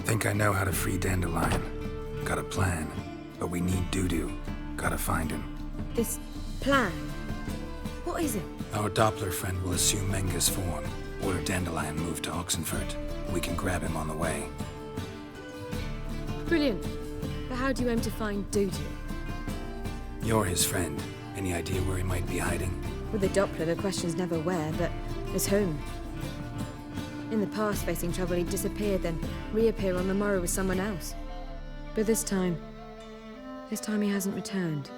Think I know how to free Dandelion. Got a plan. But we need Dudu. Gotta find him. This plan? What is it? Our Doppler friend will assume Menga's form. Order Dandelion moved to Oxenfurt. We can grab him on the way. Brilliant. But how do you aim to find Dudu? You're his friend. Any idea where he might be hiding? With the Doppler, the question's never where, but as whom. In the past, facing trouble, he'd disappear, then reappear on the morrow with someone else. But this time he hasn't returned.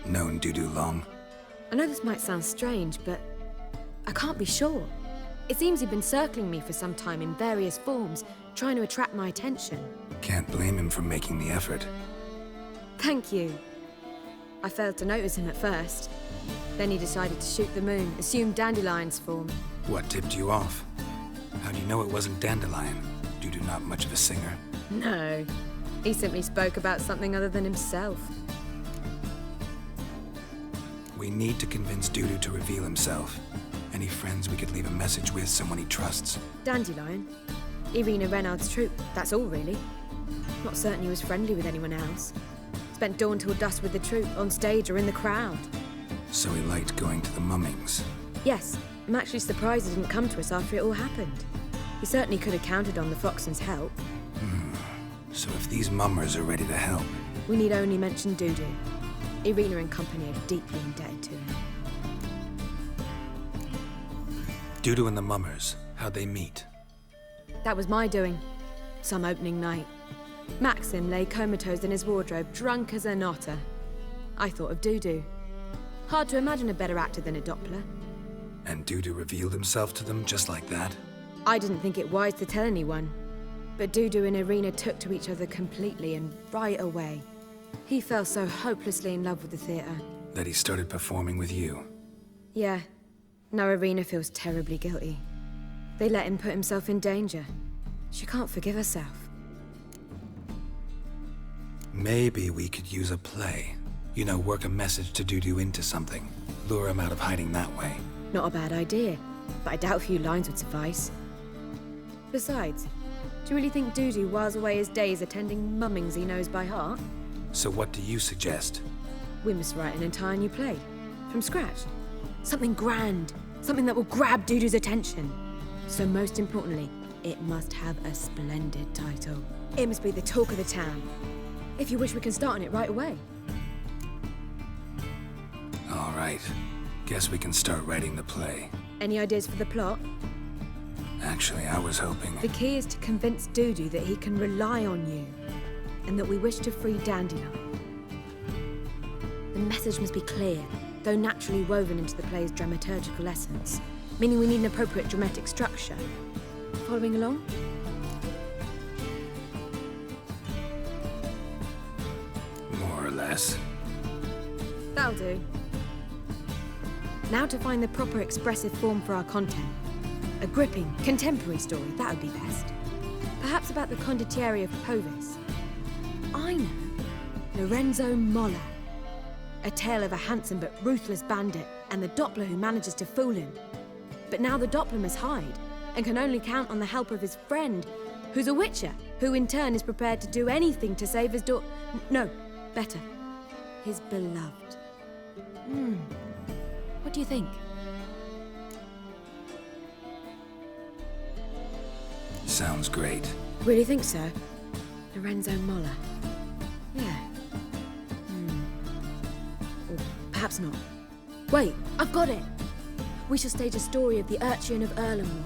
Known Dudu long? I know this might sound strange, but I can't be sure. It seems he'd been circling me for some time in various forms, trying to attract my attention. Can't blame him for making the effort. Thank you. I failed to notice him at first. Then he decided to shoot the moon, assume Dandelion's form. What tipped you off? How do you know it wasn't Dandelion? Dudu not much of a singer? No. He simply spoke about something other than himself. We need to convince Dudu to reveal himself. Any friends we could leave a message with, someone he trusts? Dandelion? Irina Renard's troupe, that's all really. Not certain he was friendly with anyone else. Spent dawn till dusk with the troupe, on stage or in the crowd. So he liked going to the mummings? Yes. I'm actually surprised he didn't come to us after it all happened. He certainly could have counted on the Foxen's help. So if these mummers are ready to help... We need only mention Dudu. Irina and company are deeply indebted to him. Dudu and the mummers, how'd they meet? That was my doing. Some opening night. Maxim lay comatose in his wardrobe, drunk as an otter. I thought of Dudu. Hard to imagine a better actor than a Doppler. And Dudu revealed himself to them just like that? I didn't think it wise to tell anyone. But Dudu and Irina took to each other completely and right away. He fell so hopelessly in love with the theater. That he started performing with you? Yeah. Now Irina feels terribly guilty. They let him put himself in danger. She can't forgive herself. Maybe we could use a play. You know, work a message to Dudu into something. Lure him out of hiding that way. Not a bad idea, but I doubt a few lines would suffice. Besides, do you really think Dudu whiles away his days attending mummings he knows by heart? So what do you suggest? We must write an entire new play. From scratch. Something grand. Something that will grab Dudu's attention. So most importantly, it must have a splendid title. It must be the talk of the town. If you wish, we can start on it right away. All right. Guess we can start writing the play. Any ideas for the plot? Actually, I was hoping... The key is to convince Dudu that he can rely on you, and that we wish to free Dandelion. The message must be clear, though naturally woven into the play's dramaturgical essence, meaning we need an appropriate dramatic structure. Following along? More or less. That'll do. Now to find the proper expressive form for our content. A gripping, contemporary story, that would be best. Perhaps about the condottieri of Povis. I know. Lorenzo Molla. A tale of a handsome but ruthless bandit and the Doppler who manages to fool him. But now the Doppler must hide and can only count on the help of his friend, who's a witcher, who in turn is prepared to do anything to save his daughter. No, better. His beloved. What do you think? Sounds great. Really think so? Lorenzo Molla. Yeah. Or perhaps not. Wait, I've got it! We shall stage a story of the Urchin of Erlenwald.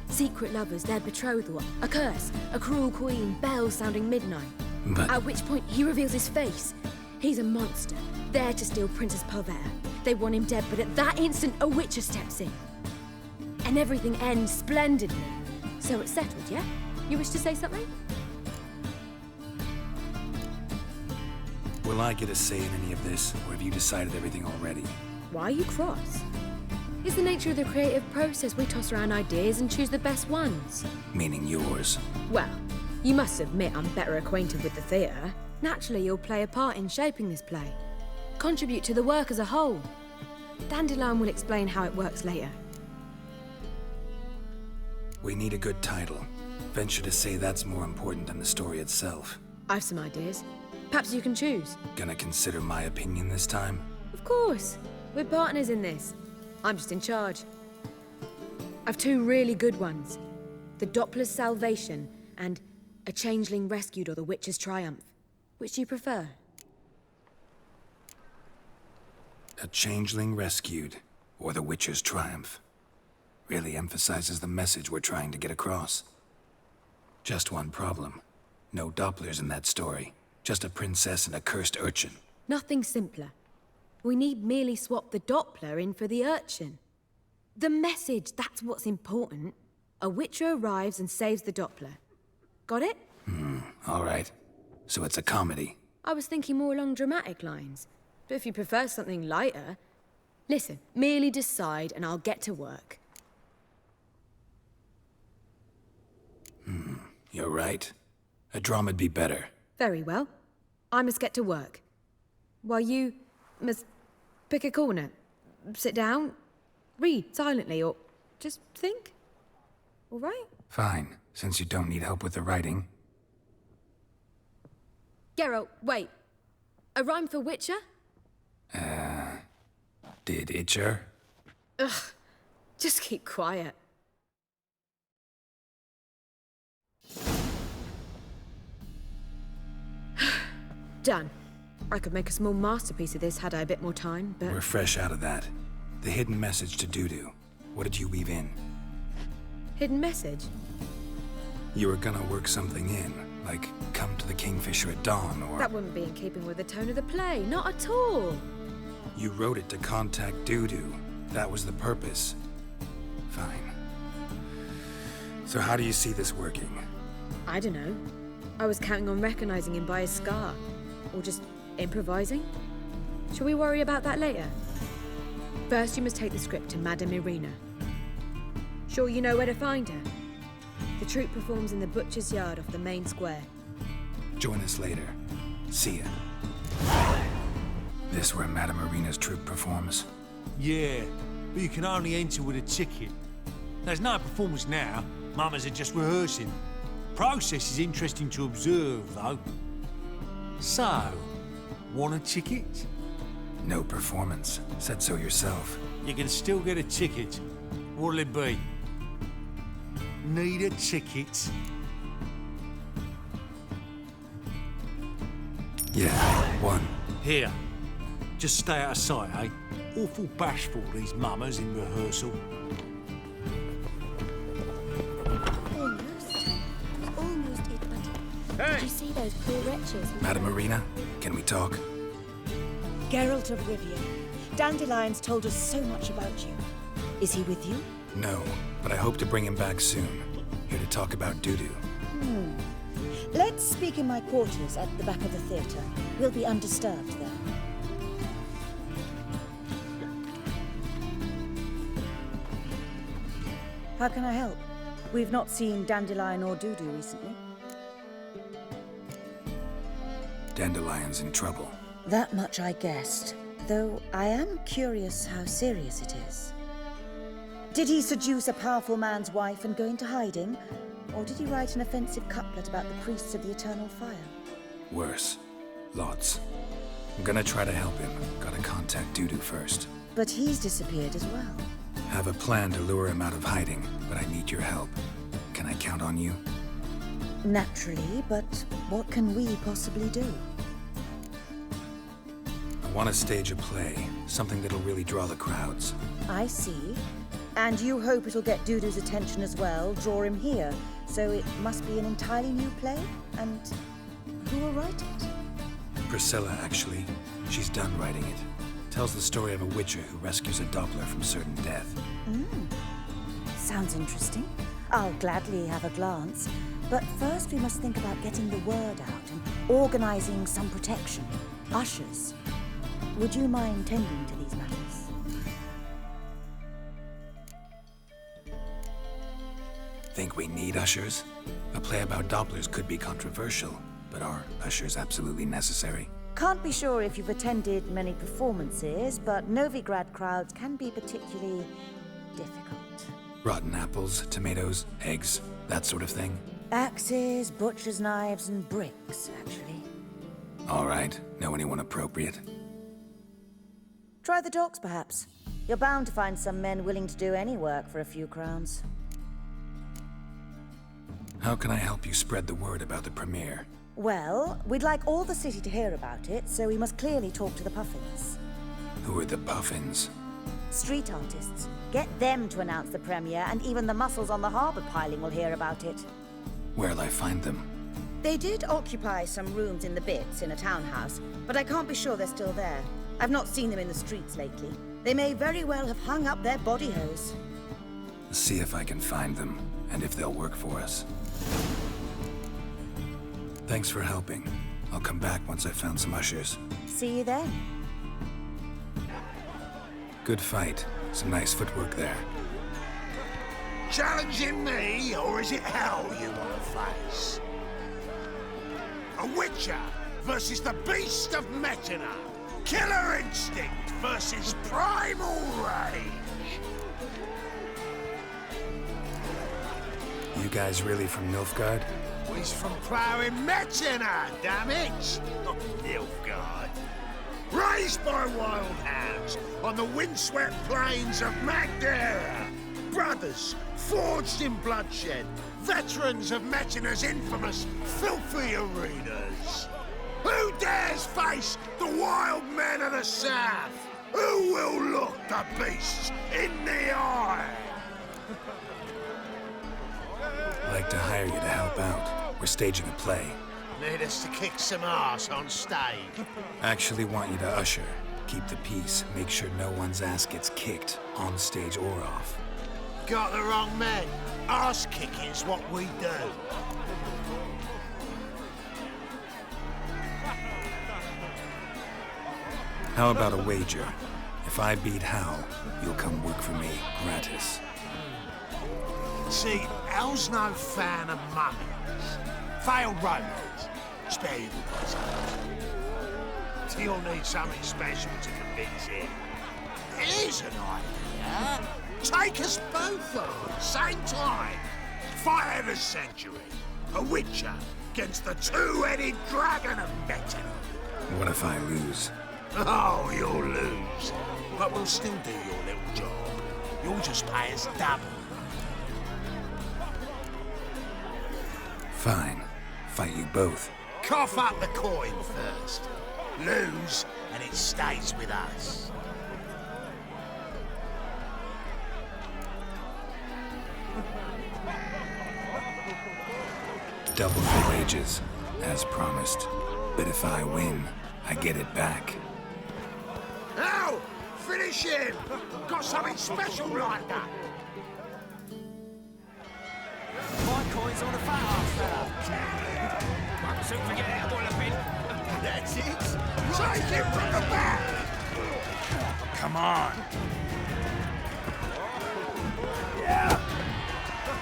Secret lovers, their betrothal, a curse, a cruel queen, bells sounding midnight. But... At which point he reveals his face. He's a monster, there to steal Princess Pavetta. They want him dead, but at that instant a witcher steps in. And everything ends splendidly. So it's settled, yeah? You wish to say something? Will I get a say in any of this, or have you decided everything already? Why are you cross? It's the nature of the creative process. We toss around ideas and choose the best ones. Meaning yours. Well, you must admit I'm better acquainted with the theatre. Naturally, you'll play a part in shaping this play. Contribute to the work as a whole. Dandelion will explain how it works later. We need a good title. Venture to say that's more important than the story itself. I've some ideas. Perhaps you can choose. Gonna consider my opinion this time? Of course. We're partners in this. I'm just in charge. I've two really good ones. The Doppler's Salvation and A Changeling Rescued or The Witcher's Triumph. Which do you prefer? A Changeling Rescued, or The Witcher's Triumph. Really emphasizes the message we're trying to get across. Just one problem. No Dopplers in that story. Just a princess and a cursed urchin. Nothing simpler. We need merely swap the Doppler in for the urchin. The message, that's what's important. A Witcher arrives and saves the Doppler. Got it? All right. So it's a comedy. I was thinking more along dramatic lines. But if you prefer something lighter... Listen, merely decide and I'll get to work. You're right. A drama'd be better. Very well. I must get to work. While you must pick a corner, sit down, read silently, or just think. All right? Fine, since you don't need help with the writing. Geralt, wait. A rhyme for Witcher? Did Itcher? Just keep quiet. Done. I could make a small masterpiece of this had I a bit more time, but... We're fresh out of that. The hidden message to Dudu. What did you weave in? Hidden message? You were gonna work something in, like come to the Kingfisher at dawn, or... That wouldn't be in keeping with the tone of the play, not at all. You wrote it to contact Dudu. That was the purpose. Fine. So how do you see this working? I don't know. I was counting on recognizing him by his scar. Or just improvising? Shall we worry about that later? First, you must take the script to Madame Irina. Sure you know where to find her? The troupe performs in the butcher's yard off the main square. Join us later. See ya. This where Madame Irina's troupe performs? Yeah, but you can only enter with a ticket. There's no performance now. Mamas are just rehearsing. Process is interesting to observe, though. So, want a ticket? No performance. Said so yourself. You can still get a ticket. What'll it be? Need a ticket? Yeah, one. Here. Just stay out of sight, eh? Awful bashful, these mamas in rehearsal. Almost it, but did you see those poor wretches? Madame Irina, can we talk? Geralt of Rivia, Dandelion's told us so much about you. Is he with you? No, but I hope to bring him back soon. Here to talk about Dudu. Let's speak in my quarters at the back of the theatre. We'll be undisturbed there. How can I help? We've not seen Dandelion or Dudu recently. Dandelion's in trouble. That much I guessed, though I am curious how serious it is. Did he seduce a powerful man's wife and go into hiding? Or did he write an offensive couplet about the priests of the eternal fire? Worse. Lots. I'm gonna try to help him. Gotta contact Dudu first. But he's disappeared as well. Have a plan to lure him out of hiding, but I need your help. Can I count on you? Naturally, but what can we possibly do? I want to stage a play, something that'll really draw the crowds. I see. And you hope it'll get Dudu's attention as well, draw him here. So it must be an entirely new play? And who will write it? Priscilla, actually. She's done writing it. Tells the story of a witcher who rescues a Doppler from certain death. Sounds interesting. I'll gladly have a glance. But first we must think about getting the word out and organizing some protection. Ushers. Would you mind tending to these matters? Think we need ushers? A play about Dopplers could be controversial, but are ushers absolutely necessary? Can't be sure if you've attended many performances, but Novigrad crowds can be particularly difficult. Rotten apples, tomatoes, eggs, that sort of thing? Axes, butcher's knives, and bricks, actually. All right. Know anyone appropriate? Try the docks, perhaps. You're bound to find some men willing to do any work for a few crowns. How can I help you spread the word about the premiere? Well, we'd like all the city to hear about it, so we must clearly talk to the Puffins. Who are the Puffins? Street artists. Get them to announce the premiere, and even the muscles on the harbour piling will hear about it. Where'll I find them? They did occupy some rooms in the Bits in a townhouse, but I can't be sure they're still there. I've not seen them in the streets lately. They may very well have hung up their body hose. See if I can find them, and if they'll work for us. Thanks for helping. I'll come back once I've found some ushers. See you then. Good fight. Some nice footwork there. Challenging me, or is it hell you want to face? A Witcher versus the Beast of Metina. Killer instinct versus primal rage. You guys really from Nilfgaard? He's from ploughing Metina, damn it! Not Nilfgaard. Raised by wild hounds on the windswept plains of Magdera. Brothers, forged in bloodshed. Veterans of Metina's infamous filthy arenas. Who dares face the wild men of the south? Who will look the beasts in the eye? I'd like to hire you to help out. We're staging a play. Need us to kick some ass on stage. Actually want you to usher. Keep the peace. Make sure no one's ass gets kicked, on stage or off. Got the wrong men. Ass kicking's what we do. How about a wager? If I beat Hal, you'll come work for me gratis. See, Hal's no fan of mummies. Failed romance. Spare you the puzzles. You'll need something special to convince him. Here's an idea. Take us both on, same time. Fight of the century. A Witcher against the two-headed dragon of Metina. What if I lose? Oh, you'll lose. But we'll still do your little job. You'll just pay us double. Fine. Fight you both. Cough up the coin first. Lose, and it stays with us. Double the wages, as promised. But if I win, I get it back. Now, finish him! Got something special lined up. My coin's on a fat ass fella. Won't soon forget how well I've been. That's it. Take him from the back. Come on.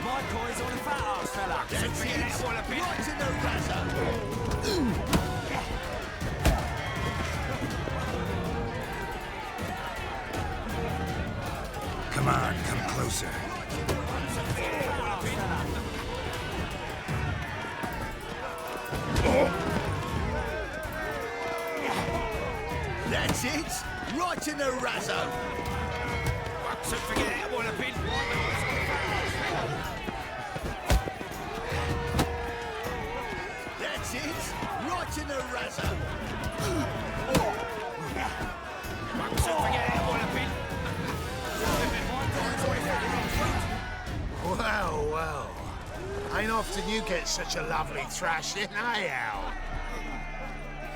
My coin's on a fat ass fella. Soon forget how well I've been. Right in the razor. Come on, come closer. That's it. Right in the razor. Won't soon forget how well I've been. That's it. Right in the razor. Won't soon forget how well I've been. Well, well. Ain't often you get such a lovely thrashing, eh, Al?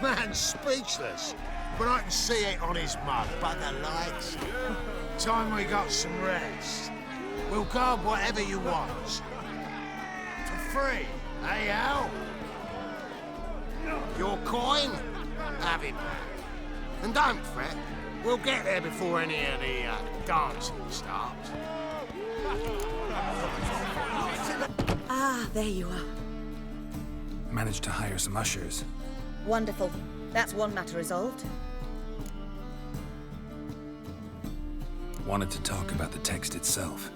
Man's speechless, but I can see it on his mug. But the lights. Time we got some rest. We'll guard whatever you want. For free, eh, Al? Your coin? Have it back. And don't fret. We'll get there before any of the dancing starts. Ah, there you are. Managed to hire some ushers. Wonderful. That's one matter resolved. Wanted to talk about the text itself.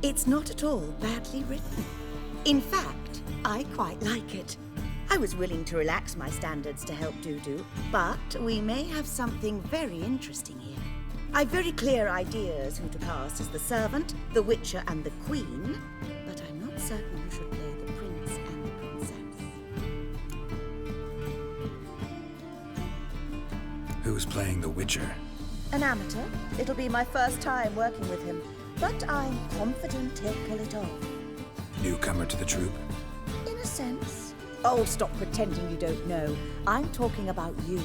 It's not at all badly written. In fact, I quite like it. I was willing to relax my standards to help Dudu, but we may have something very interesting here. I've very clear ideas who to cast as the servant, the Witcher, and the Queen, but I'm not certain who should play the prince and the princess. Who's playing the Witcher? An amateur. It'll be my first time working with him, but I'm confident he'll pull it off. Newcomer to the troupe? In a sense. Oh, stop pretending you don't know. I'm talking about you.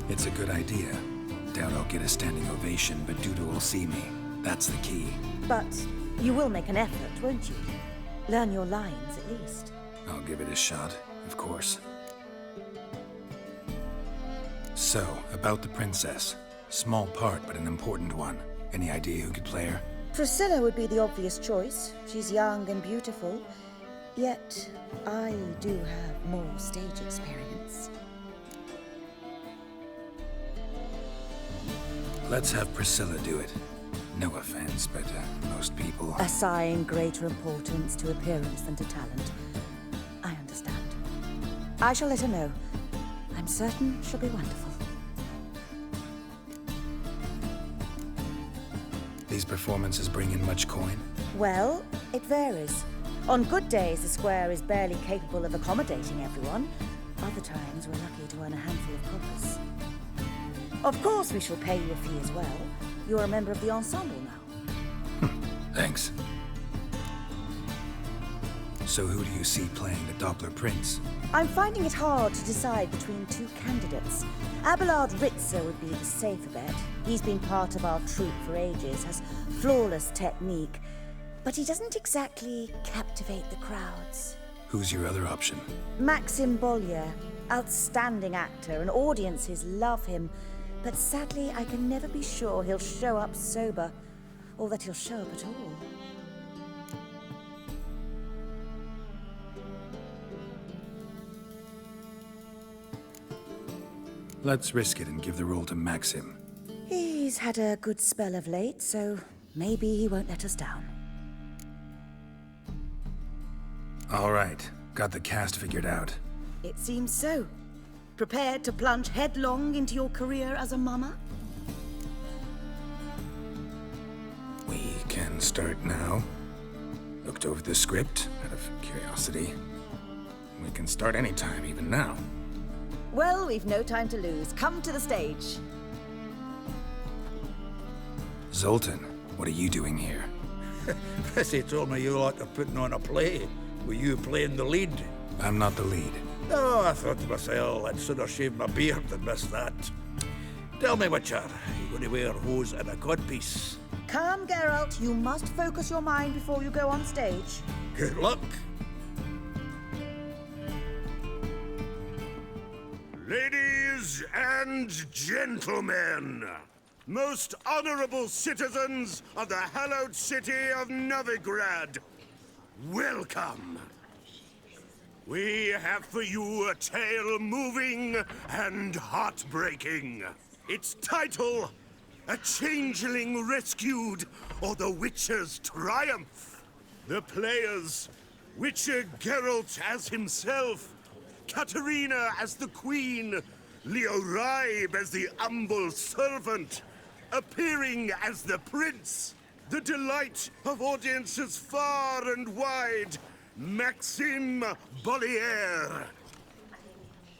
It's a good idea. Doubt I'll get a standing ovation, but Dudu will see me. That's the key. But you will make an effort, won't you? Learn your lines, at least. I'll give it a shot, of course. So, about the princess. Small part, but an important one. Any idea who could play her? Priscilla would be the obvious choice. She's young and beautiful. Yet, I do have more stage experience. Let's have Priscilla do it. No offense, but most people... Assign greater importance to appearance than to talent. I understand. I shall let her know. I'm certain she'll be wonderful. These performances bring in much coin? Well, it varies. On good days, the square is barely capable of accommodating everyone. Other times, we're lucky to earn a handful of coppers. Of course, we shall pay you a fee as well. You're a member of the ensemble now. Thanks. So who do you see playing the Doppler Prince? I'm finding it hard to decide between two candidates. Abelard Ritzer would be the safer bet. He's been part of our troupe for ages, has flawless technique, but he doesn't exactly captivate the crowds. Who's your other option? Maxim Bollier, outstanding actor, and audiences love him, but sadly I can never be sure he'll show up sober, or that he'll show up at all. Let's risk it and give the role to Maxim. He's had a good spell of late, so maybe he won't let us down. All right, got the cast figured out. It seems so. Prepared to plunge headlong into your career as a mama? We can start now. Looked over the script, out of curiosity. We can start anytime, even now. Well, we've no time to lose. Come to the stage. Zoltan, what are you doing here? Prissy told me you like to putting on a play. Were you playing the lead? I'm not the lead. Oh, I thought to myself, I'd sooner shave my beard than miss that. Tell me, Witcher, you going to wear hose and a codpiece? Come, Geralt. You must focus your mind before you go on stage. Good luck. Ladies and gentlemen, most honorable citizens of the hallowed city of Novigrad, welcome. We have for you a tale moving and heartbreaking. Its title, A Changeling Rescued, or the Witcher's Triumph. The players, Witcher Geralt as himself, Katarina as the Queen, Leo Raib as the humble servant, appearing as the Prince, the delight of audiences far and wide, Maxim Bollier.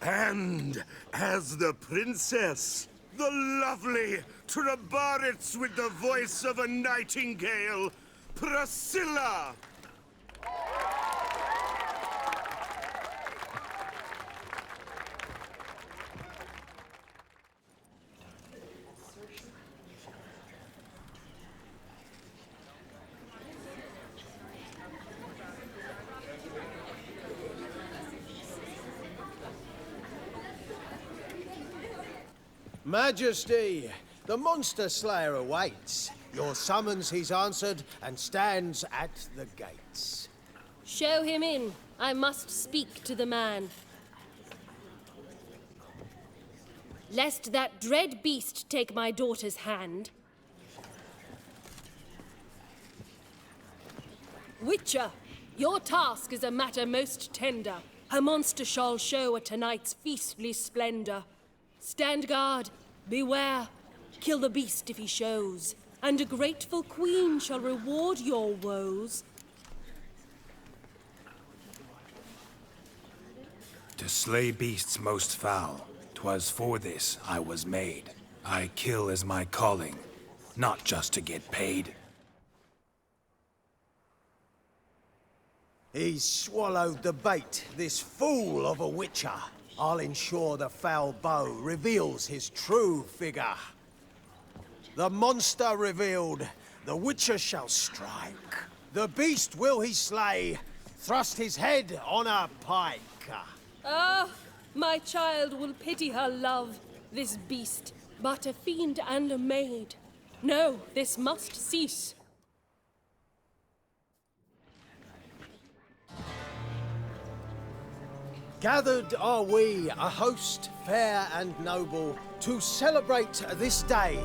And as the Princess, the lovely Trebaritz with the voice of a nightingale, Priscilla. Majesty, the Monster Slayer awaits. Your summons he's answered and stands at the gates. Show him in. I must speak to the man. lest that dread beast take my daughter's hand. Witcher, your task is a matter most tender. A monster shall show at tonight's feastly splendor. Stand guard, beware, kill the beast if he shows, and a grateful queen shall reward your woes. To slay beasts most foul, 'twas for this I was made. I kill as my calling, not just to get paid. He's swallowed the bait, this fool of a witcher. I'll ensure the foul bow reveals his true figure. The monster revealed, the witcher shall strike. The beast will he slay, thrust his head on a pike. Ah, my child will pity her love, this beast, but a fiend and a maid. No, this must cease. Gathered are we, a host fair and noble, to celebrate this day,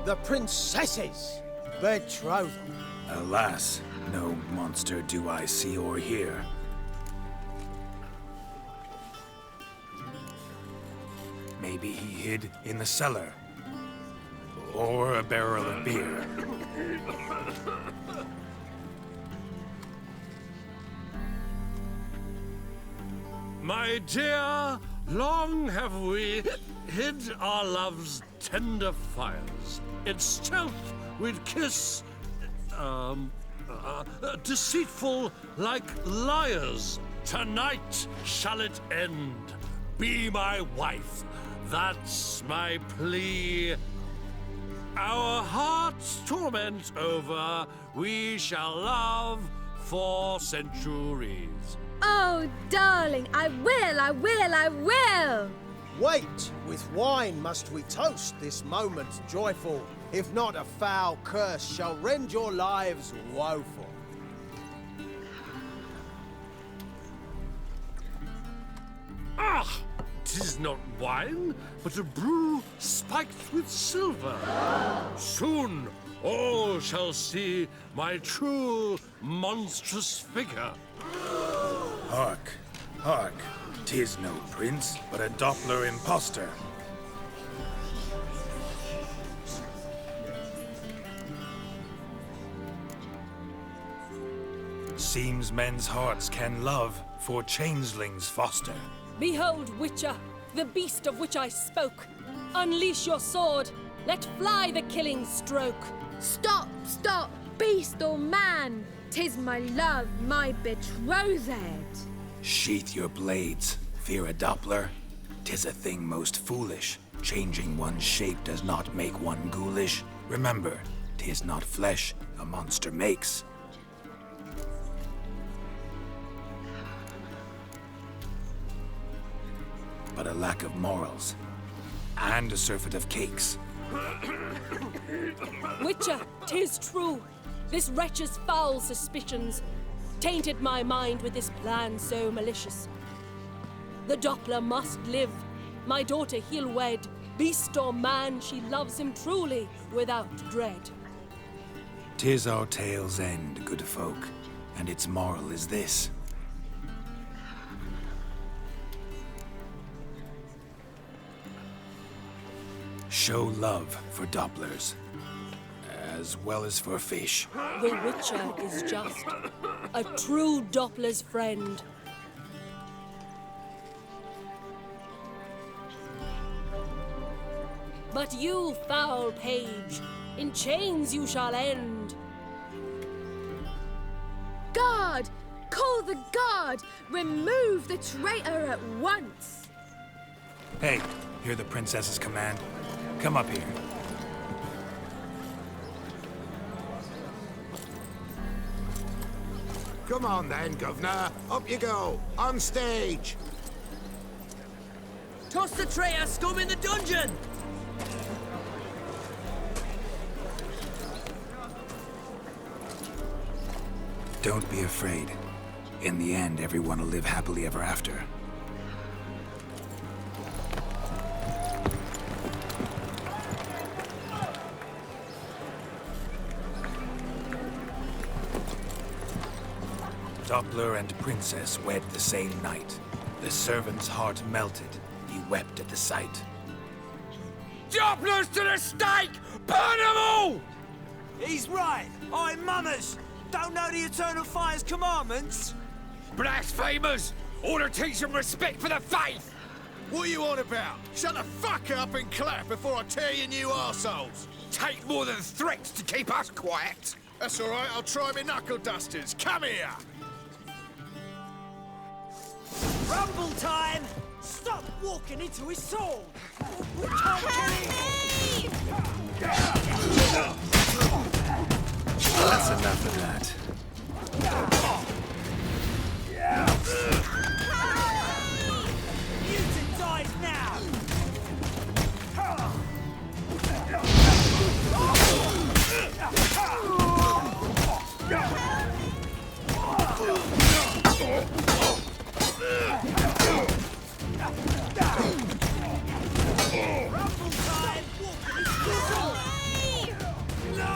the princess's betrothal. Alas, no monster do I see or hear. Maybe he hid in the cellar. Or a barrel of beer. My dear, long have we hid our love's tender fires. In stealth we'd kiss, deceitful like liars. Tonight shall it end. Be my wife, that's my plea. Our hearts' torment over, we shall love for centuries. Oh, darling, I will, I will, I will! Wait, with wine must we toast this moment joyful. If not, a foul curse shall rend your lives woeful. Ah! 'Tis not wine, but a brew spiked with silver. Soon all shall see my true monstrous figure. Hark, hark. 'Tis no prince, but a Doppler impostor. Seems men's hearts can love, for changelings foster. Behold, Witcher, the beast of which I spoke. Unleash your sword. Let fly the killing stroke. Stop, stop, beast or man! 'Tis my love, my betrothed. Sheath your blades, fear a Doppler. 'Tis a thing most foolish. Changing one's shape does not make one ghoulish. Remember, 'tis not flesh a monster makes. But a lack of morals, and a surfeit of cakes. Witcher, 'tis true. This wretch's foul suspicions tainted my mind with this plan so malicious. The Doppler must live. My daughter he'll wed. Beast or man, she loves him truly, without dread. 'Tis our tale's end, good folk, and its moral is this. Show love for Dopplers, as well as for fish. The Witcher is just a true Doppler's friend. But you, foul page, in chains you shall end. Guard! Call the guard! Remove the traitor at once! Hey, hear the princess's command? Come up here. Come on then, Governor. Up you go. On stage. Toss the traitor scum in the dungeon! Don't be afraid. In the end, everyone will live happily ever after. Doppler and Princess wed the same night. The servant's heart melted. He wept at the sight. Dopplers to the stake! Burn them all! He's right. I'm Mummers. Don't know the Eternal Fire's commandments? Blasphemers! Order teach them respect for the faith! What are you on about? Shut the fuck up and clap before I tear you new arseholes! Take more than threats to keep us quiet! That's all right, I'll try my knuckle dusters. Come here! Rumble time! Stop walking into his soul! We can't get That's enough of that. Mutant dies now! Rumble time! No!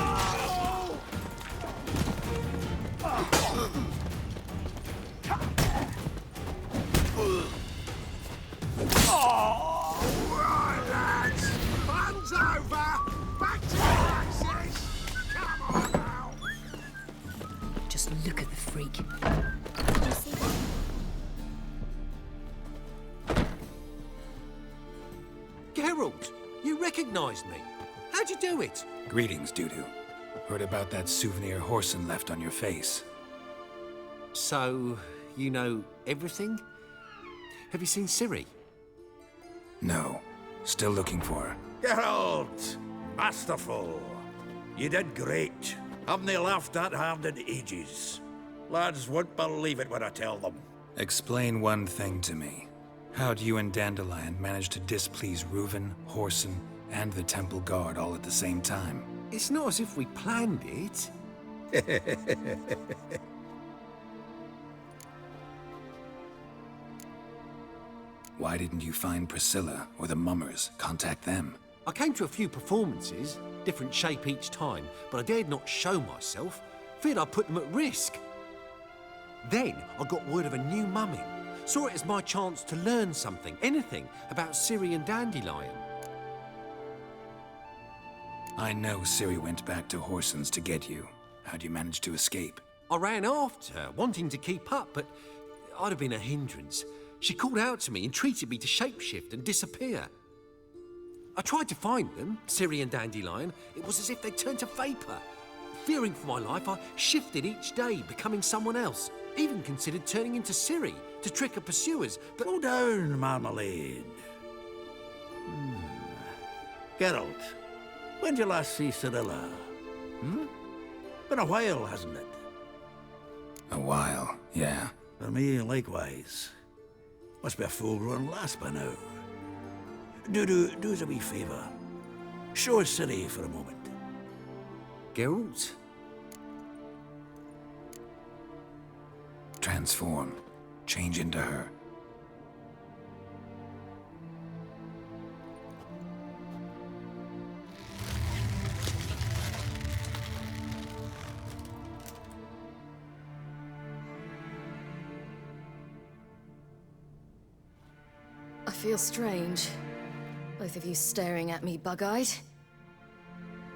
Right, lads! Fun's over! Back to practice! Come on now! Just look at the freak. Did you see that? Geralt, you recognized me. How'd you do it? Greetings, Dudu. Heard about that souvenir Horson left on your face. So, you know everything? Have you seen Ciri? No. Still looking for her. Geralt! Masterful. You did great. Haven't they laughed that hard in ages? Lads won't believe it when I tell them. Explain one thing to me. How'd you and Dandelion manage to displease Reuven, Horson, and the Temple Guard all at the same time? It's not as if we planned it. Why didn't you find Priscilla or the Mummers? Contact them. I came to a few performances, different shape each time, but I dared not show myself. Feared I'd put them at risk. Then I got word of a new mummy. Saw it as my chance to learn something, anything, about Ciri and Dandelion. I know Ciri went back to Horson's to get you. How'd you manage to escape? I ran after her, wanting to keep up, but I'd have been a hindrance. She called out to me, entreated me to shapeshift and disappear. I tried to find them, Ciri and Dandelion. It was as if they'd turned to vapour. Fearing for my life, I shifted each day, becoming someone else. Even considered turning into Ciri to trick her pursuers, but... Slow down, Marmalade. Geralt, when did you last see Cirilla? Been a while, hasn't it? A while, yeah. For me, likewise. Must be a full-grown lass by now. Do us a wee favour. Show us Ciri for a moment. Geralt? Transform. Change into her. I feel strange. Both of you staring at me bug-eyed.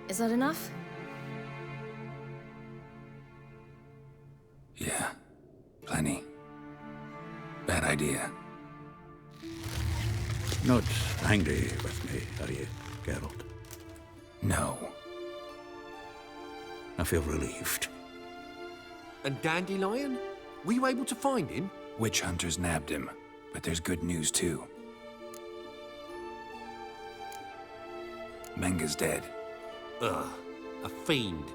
Is that enough? Yeah. Plenty. Bad idea. Not angry with me, are you, Geralt? No. I feel relieved. And Dandelion? Were you able to find him? Witch hunters nabbed him, but there's good news too. Menga's dead. Ugh, a fiend.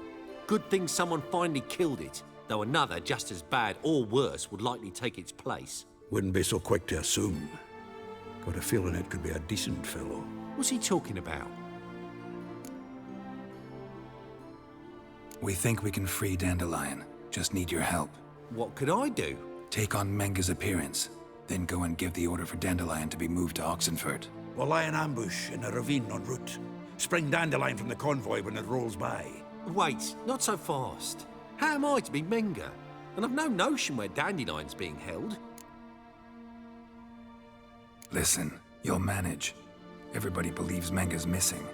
Good thing someone finally killed it, though another just as bad or worse would likely take its place. Wouldn't be so quick to assume. Got a feeling it could be a decent fellow. What's he talking about? We think we can free Dandelion. Just need your help. What could I do? Take on Menga's appearance, then go and give the order for Dandelion to be moved to Oxenfurt. We'll lie in ambush in a ravine en route. Spring Dandelion from the convoy when it rolls by. Wait, not so fast. How am I to be Menga? and I've no notion where Dandelion's being held. Listen, you'll manage. Everybody believes Menga's missing.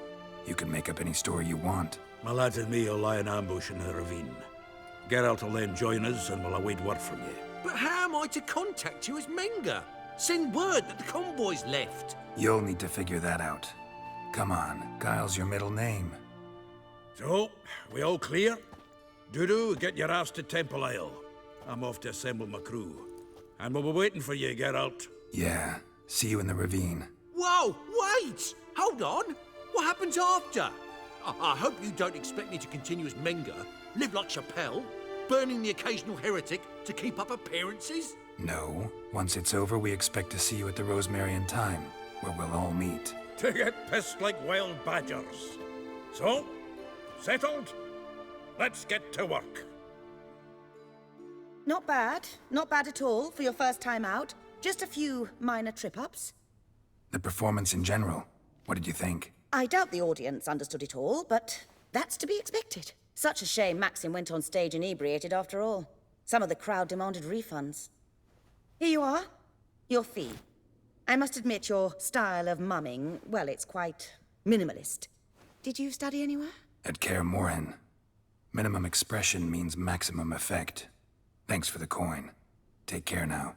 You can make up any story you want. My lads and me will lie in ambush in the ravine. Geralt will then join us and we'll await word from you. But how am I to contact you as Menga? Send word that the convoy's left. You'll need to figure that out. Come on, Kyle's your middle name. So, we all clear? Dudu, get your ass to Temple Isle. I'm off to assemble my crew. And we'll be waiting for you, Geralt. Yeah, see you in the ravine. Whoa, wait! Hold on! What happens after? I hope you don't expect me to continue as Menga, live like Chappelle, burning the occasional heretic to keep up appearances? No. Once it's over, we expect to see you at the Rosemarian Time, where we'll all meet. To get pissed like wild badgers. So, settled? Let's get to work. Not bad. Not bad at all for your first time out. Just a few minor trip-ups. The performance in general, what did you think? I doubt the audience understood it all, but that's to be expected. Such a shame Maxim went on stage inebriated after all. Some of the crowd demanded refunds. Here you are. Your fee. I must admit your style of mumming, well, it's quite minimalist. Did you study anywhere? At Kaer Morhen. Minimum expression means maximum effect. Thanks for the coin. Take care now.